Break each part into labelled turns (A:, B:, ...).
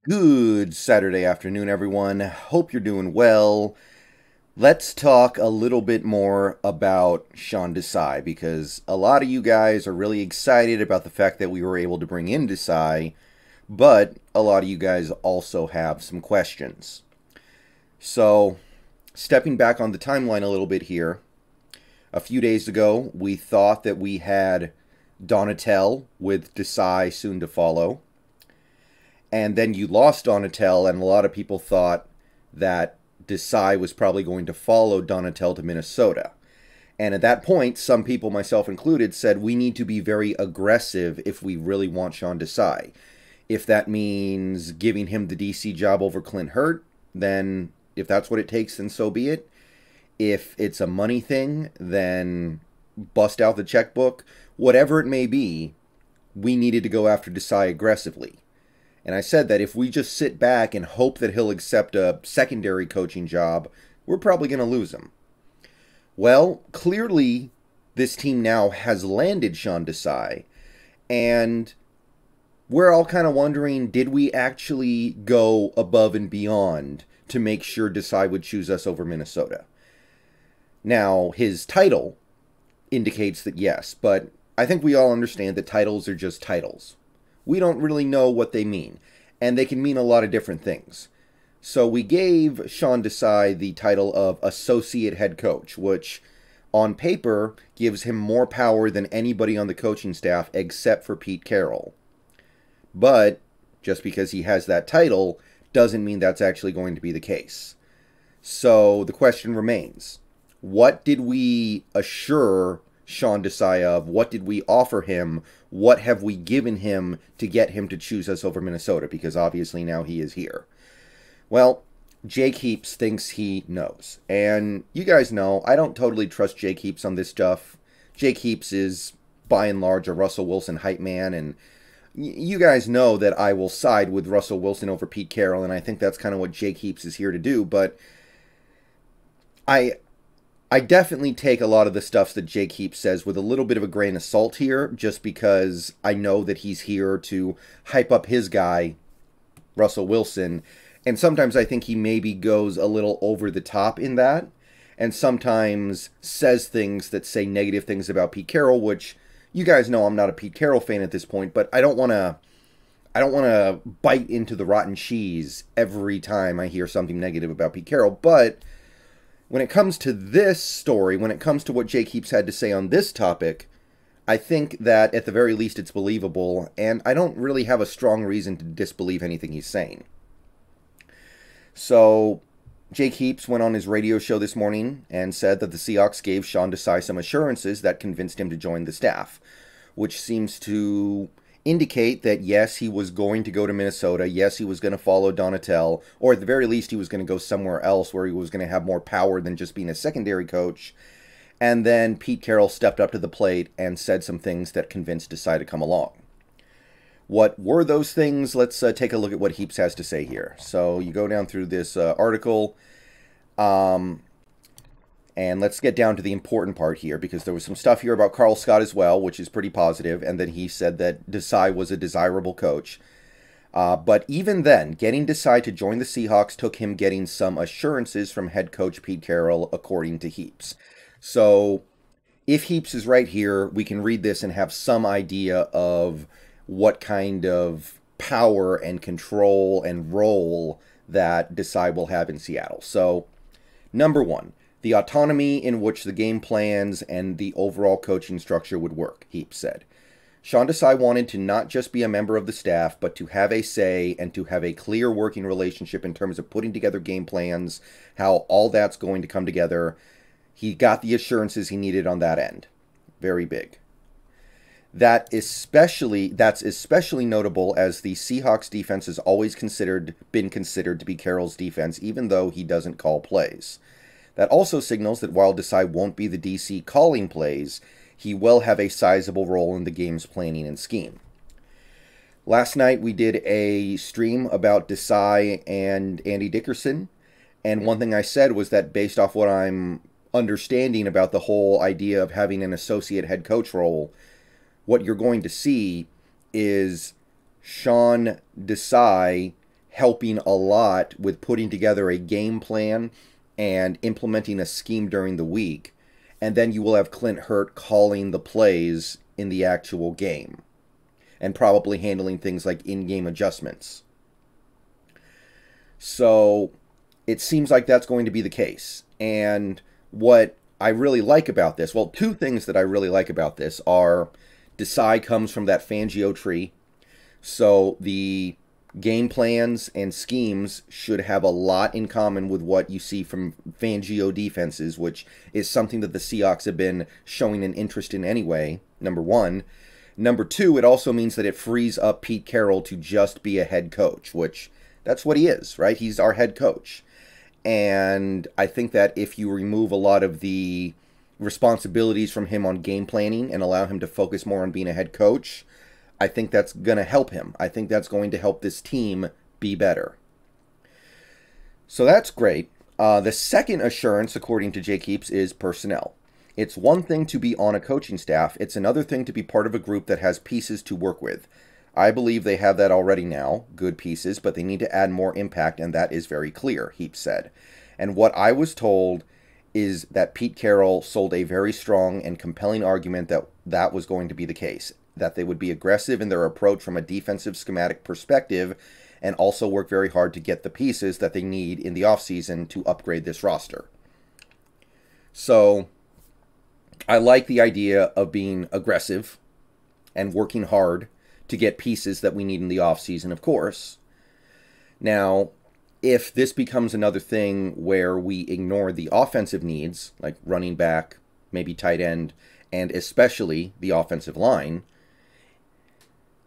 A: Good Saturday afternoon, everyone. Hope you're doing well. Let's talk a little bit more about Sean Desai because a lot of you guys are really excited about the fact that we were able to bring in Desai, but a lot of you guys also have some questions. So, stepping back on the timeline a little bit here, a few days ago we thought that we had Donatel with Desai soon to follow. And then you lost Donatel, and a lot of people thought that Desai was probably going to follow Donatel to Minnesota. And at that point, some people, myself included, said we need to be very aggressive if we really want Sean Desai. If that means giving him the DC job over Clint Hurt, then if that's what it takes, then so be it. If it's a money thing, then bust out the checkbook. Whatever it may be, we needed to go after Desai aggressively. And I said that if we just sit back and hope that he'll accept a secondary coaching job, we're probably going to lose him. Well, clearly, this team now has landed Sean Desai, and we're all kind of wondering, did we actually go above and beyond to make sure Desai would choose us over Minnesota? Now, his title indicates that yes, but I think we all understand that titles are just titles. We don't really know what they mean, and they can mean a lot of different things. So we gave Sean Desai the title of Associate Head Coach, which on paper gives him more power than anybody on the coaching staff except for Pete Carroll. But just because he has that title doesn't mean that's actually going to be the case. So the question remains, what did we assure Sean Desai of? What did we offer him? What have we given him to get him to choose us over Minnesota? Because obviously now he is here. Well, Jake Heaps thinks he knows. And you guys know, I don't totally trust Jake Heaps on this stuff. Jake Heaps is, by and large, a Russell Wilson hype man. And you guys know that I will side with Russell Wilson over Pete Carroll. And I think that's kind of what Jake Heaps is here to do. But I definitely take a lot of the stuff that Jake Heaps says with a little bit of a grain of salt here, just because I know that he's here to hype up his guy, Russell Wilson, and sometimes I think he maybe goes a little over the top in that, and sometimes says things that say negative things about Pete Carroll, which you guys know I'm not a Pete Carroll fan at this point, but I don't want to bite into the rotten cheese every time I hear something negative about Pete Carroll, but when it comes to this story, when it comes to what Jake Heaps had to say on this topic, I think that at the very least it's believable, and I don't really have a strong reason to disbelieve anything he's saying. So, Jake Heaps went on his radio show this morning and said that the Seahawks gave Sean Desai some assurances that convinced him to join the staff, which seems to indicate that yes, he was going to go to Minnesota, yes, he was going to follow Donatel, or at the very least he was going to go somewhere else where he was going to have more power than just being a secondary coach. And then Pete Carroll stepped up to the plate and said some things that convinced Desai to come along. What were those things? Let's take a look at what Heaps has to say here. So you go down through this article, and let's get down to the important part here, because there was some stuff here about Carl Scott as well, which is pretty positive, and then he said that Desai was a desirable coach. But even then, getting Desai to join the Seahawks took him getting some assurances from head coach Pete Carroll, according to Heaps. So if Heaps is right here, we can read this and have some idea of what kind of power and control and role that Desai will have in Seattle. So, number one, the autonomy in which the game plans and the overall coaching structure would work, Heaps said. Sean Desai wanted to not just be a member of the staff, but to have a say and to have a clear working relationship in terms of putting together game plans, how all that's going to come together. He got the assurances he needed on that end. Very big. That's especially notable as the Seahawks defense has always been considered to be Carroll's defense, even though he doesn't call plays. That also signals that while Desai won't be the DC calling plays, he will have a sizable role in the game's planning and scheme. Last night we did a stream about Desai and Andy Dickerson, and one thing I said was that based off what I'm understanding about the whole idea of having an associate head coach role, what you're going to see is Sean Desai helping a lot with putting together a game plan and implementing a scheme during the week. And then you will have Clint Hurt calling the plays in the actual game and probably handling things like in-game adjustments. So it seems like that's going to be the case. And what I really like about this, well, two things that I really like about this are Desai comes from that Fangio tree. So the game plans and schemes should have a lot in common with what you see from Fangio defenses, which is something that the Seahawks have been showing an interest in anyway, number one. Number two, it also means that it frees up Pete Carroll to just be a head coach, which that's what he is, right? He's our head coach. And I think that if you remove a lot of the responsibilities from him on game planning and allow him to focus more on being a head coach, I think that's going to help him. I think that's going to help this team be better. So that's great. The second assurance, according to Jake Heaps, is personnel. It's one thing to be on a coaching staff. It's another thing to be part of a group that has pieces to work with. I believe they have that already now, good pieces, but they need to add more impact, and that is very clear, Heaps said. And what I was told is that Pete Carroll sold a very strong and compelling argument that that was going to be the case, that they would be aggressive in their approach from a defensive schematic perspective and also work very hard to get the pieces that they need in the offseason to upgrade this roster. So I like the idea of being aggressive and working hard to get pieces that we need in the offseason, of course. Now, if this becomes another thing where we ignore the offensive needs, like running back, maybe tight end, and especially the offensive line,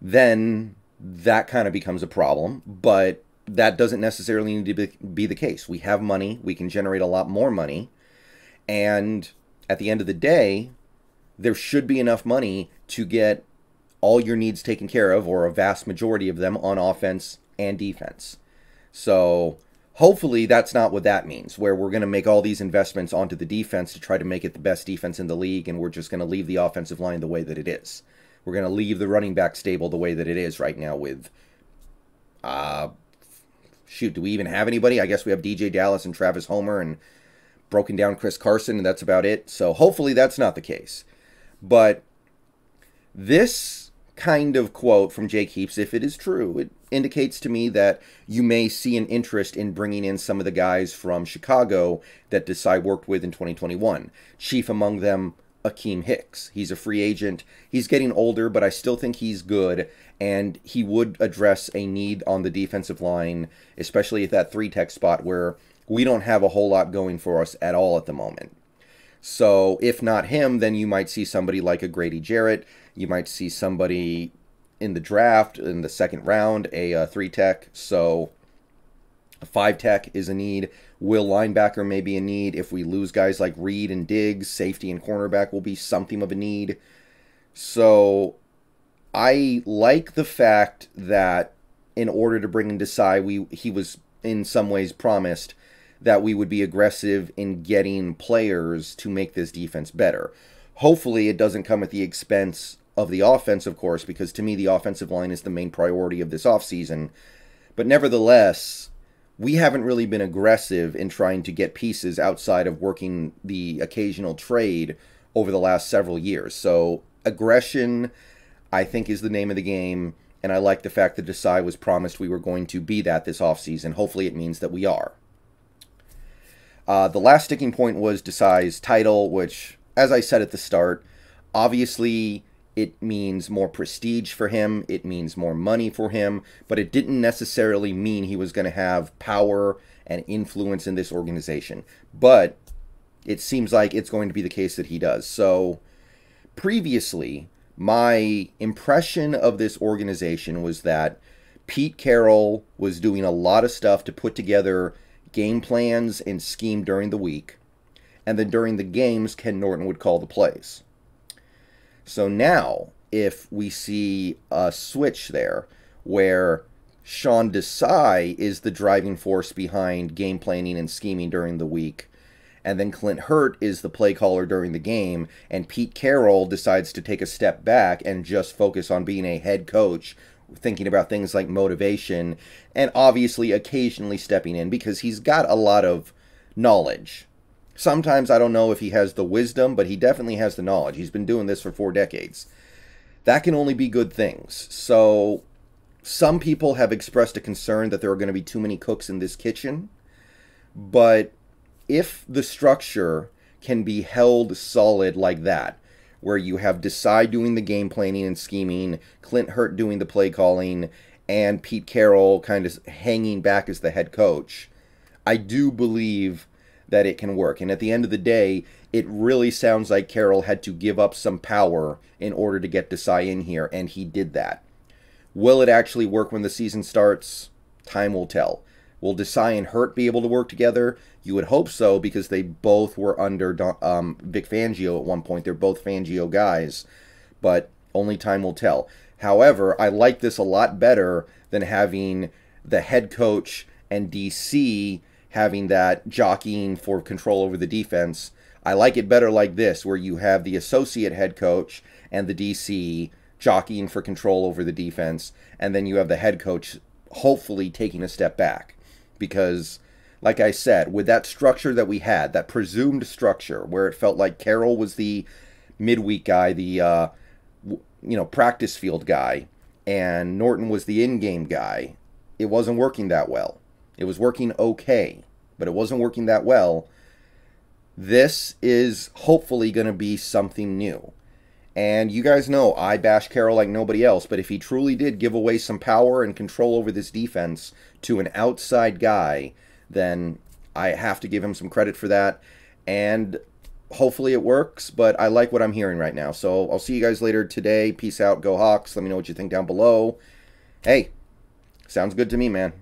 A: then that kind of becomes a problem. But that doesn't necessarily need to be the case. We have money. We can generate a lot more money. And at the end of the day, there should be enough money to get all your needs taken care of, or a vast majority of them, on offense and defense. So hopefully that's not what that means, where we're going to make all these investments onto the defense to try to make it the best defense in the league, and we're just going to leave the offensive line the way that it is. We're going to leave the running back stable the way that it is right now with, do we even have anybody? I guess we have DJ Dallas and Travis Homer and broken down Chris Carson, and that's about it. So hopefully that's not the case. But this kind of quote from Jake Heaps, if it is true, it indicates to me that you may see an interest in bringing in some of the guys from Chicago that Desai worked with in 2021. Chief among them, Akeem Hicks. He's a free agent. He's getting older, but I still think he's good, and he would address a need on the defensive line, especially at that 3-tech spot where we don't have a whole lot going for us at all at the moment. So if not him, then you might see somebody like a Grady Jarrett. You might see somebody in the draft in the second round, a 3-tech. So a 5-tech is a need. Will linebacker may be a need. If we lose guys like Reed and Diggs, safety and cornerback will be something of a need. So I like the fact that in order to bring in Desai, he was in some ways promised that we would be aggressive in getting players to make this defense better. Hopefully it doesn't come at the expense of the offense, of course, because to me the offensive line is the main priority of this offseason. But nevertheless, we haven't really been aggressive in trying to get pieces outside of working the occasional trade over the last several years. So aggression, I think, is the name of the game, and I like the fact that Desai was promised we were going to be that this offseason. Hopefully it means that we are. The last sticking point was Desai's title, which, as I said at the start, obviously it means more prestige for him, it means more money for him, but it didn't necessarily mean he was going to have power and influence in this organization. But it seems like it's going to be the case that he does. So previously, my impression of this organization was that Pete Carroll was doing a lot of stuff to put together game plans and scheme during the week, and then during the games, Ken Norton would call the plays. So now, if we see a switch there, where Sean Desai is the driving force behind game planning and scheming during the week, and then Clint Hurt is the play caller during the game, and Pete Carroll decides to take a step back and just focus on being a head coach thinking about things like motivation, and obviously occasionally stepping in because he's got a lot of knowledge. Sometimes I don't know if he has the wisdom, but he definitely has the knowledge. He's been doing this for 4 decades. That can only be good things. So some people have expressed a concern that there are going to be too many cooks in this kitchen. But if the structure can be held solid like that, where you have Desai doing the game planning and scheming, Clint Hurt doing the play calling, and Pete Carroll kind of hanging back as the head coach, I do believe that it can work. And at the end of the day, it really sounds like Carroll had to give up some power in order to get Desai in here, and he did that. Will it actually work when the season starts? Time will tell. Will Desai and Hurt be able to work together? You would hope so, because they both were under Vic Fangio at one point. They're both Fangio guys, but only time will tell. However, I like this a lot better than having the head coach and DC having that jockeying for control over the defense. I like it better like this, where you have the associate head coach and the DC jockeying for control over the defense, and then you have the head coach hopefully taking a step back. Because, like I said, with that structure that we had, that presumed structure, where it felt like Carroll was the midweek guy, the practice field guy, and Norton was the in-game guy, it wasn't working that well. It was working okay, but it wasn't working that well. This is hopefully going to be something new. And you guys know I bash Carroll like nobody else, but if he truly did give away some power and control over this defense to an outside guy, then I have to give him some credit for that. And hopefully it works, but I like what I'm hearing right now. So I'll see you guys later today. Peace out. Go Hawks. Let me know what you think down below. Hey, sounds good to me, man.